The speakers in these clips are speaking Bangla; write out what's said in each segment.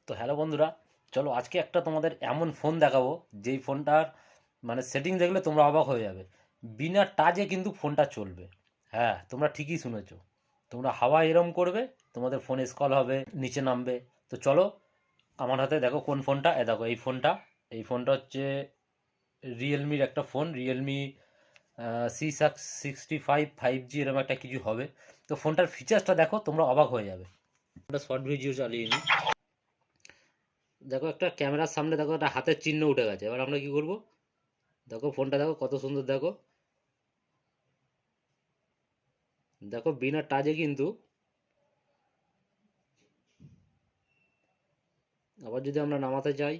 তো হ্যালো বন্ধুরা, চলো আজকে একটা তোমাদের এমন ফোন দেখাবো যেই ফোনটার মানে সেটিং দেখলে তোমরা অবাক হয়ে যাবে। বিনা টাচে কিন্তু ফোনটা চলবে। হ্যাঁ, তোমরা ঠিকই শুনেছো। তোমরা হাওয়া এরম করবে, তোমাদের ফোন স্ক্রল হবে, নিচে নামবে। তো চলো, আমার হাতে দেখো কোন ফোনটা। দেখো এই ফোনটা হচ্ছে রিয়েলমির একটা ফোন, রিয়েলমি C65 5G এরকম একটা কিছু হবে। তো ফোনটার ফিচার্সটা দেখো, তোমরা অবাক হয়ে যাবে। একটা শর্ট ভিডিও চালিয়ে নিই। দেখো একটা ক্যামেরার সামনে দেখো একটা হাতের চিহ্ন উঠে গেছে। এবার আমরা কি করব? দেখো ফোনটা দেখো কত সুন্দর। দেখো দেখো বিনা টাচে কিন্তু। আবার যদি আমরা নামাতে চাই,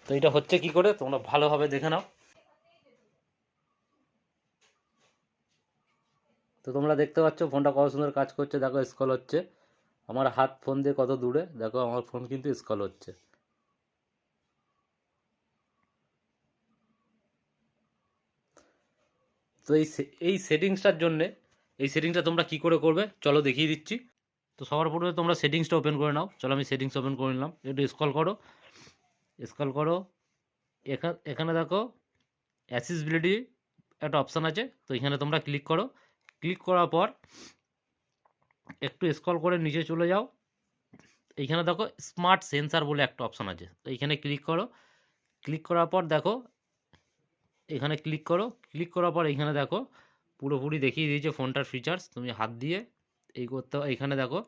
তো এটা হচ্ছে কি করে তোমরা ভালোভাবে দেখে নাও। তো তোমরা দেখতে পাচ্ছ ফোনটা কত সুন্দর কাজ করছে। দেখো স্ক্রল হচ্ছে, আমার হাত ফোন দিয়ে কত দূরে। দেখো আমার ফোন কিন্তু স্ক্রল হচ্ছে। তো এই সেটিংসটার জন্যে, এই সেটিংসটা তোমরা কি করে করবে চলো দেখিয়ে দিচ্ছি। তো সবার প্রথমে তোমরা সেটিংসটা ওপেন করে নাও। চলো আমি সেটিংস ওপেন করে নিলাম। একটু স্ক্রল করো, স্ক্রল করো। এখানে দেখো অ্যাক্সেসিবিলিটি একটা অপশান আছে। তো এখানে তোমরা ক্লিক করো। ক্লিক করার পর একটু স্ক্রল করে নিচে চলে যাও। এইখানে দেখো স্মার্ট সেন্সার বলে একটা অপশান আছে। তো এইখানে ক্লিক করো। ক্লিক করার পর দেখো এখানে ক্লিক করো। ক্লিক করার পর এইখানে দেখো পুরোপুরি দেখিয়ে দিয়েছে ফোনটার ফিচার্স। তুমি হাত দিয়ে এই করতে, এইখানে দেখো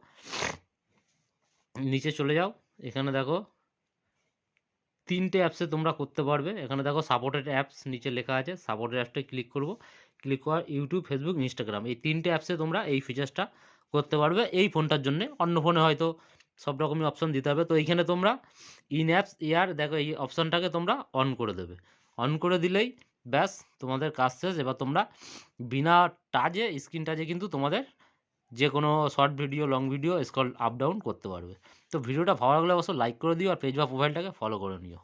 নিচে চলে যাও। এখানে দেখো তিনটে অ্যাপসে তোমরা করতে পারবে। এখানে দেখো সাপোর্টেড অ্যাপস নিচে লেখা আছে। সাপোর্টেড অ্যাপসটা ক্লিক করব। ক্লিক করার ইউটিউব, ফেসবুক, ইনস্টাগ্রাম এই তিনটে অ্যাপসে তোমরা এই ফিচার্সটা করতে পারবে এই ফোনটার জন্য। অন্য ফোনে হয়তো সব রকমই অপশন দিতে হবে। তো এইখানে তোমরা ইন অ্যাপস ইয়ার দেখো এই অপশানটাকে তোমরা অন করে দেবে। অন করে দিলেই ব্যাস তোমাদের কাজ শেষ। এবার তোমরা বিনা টাচে, স্ক্রিন টাচে কিন্তু তোমাদের যে কোনো short video, long video scroll up down করতে পারবে। তো ভিডিওটা ভালো লাগলে অবশ্য লাইক করে দিও, আর পেজ বা প্রোফাইলটাকে ফলো করে নিও।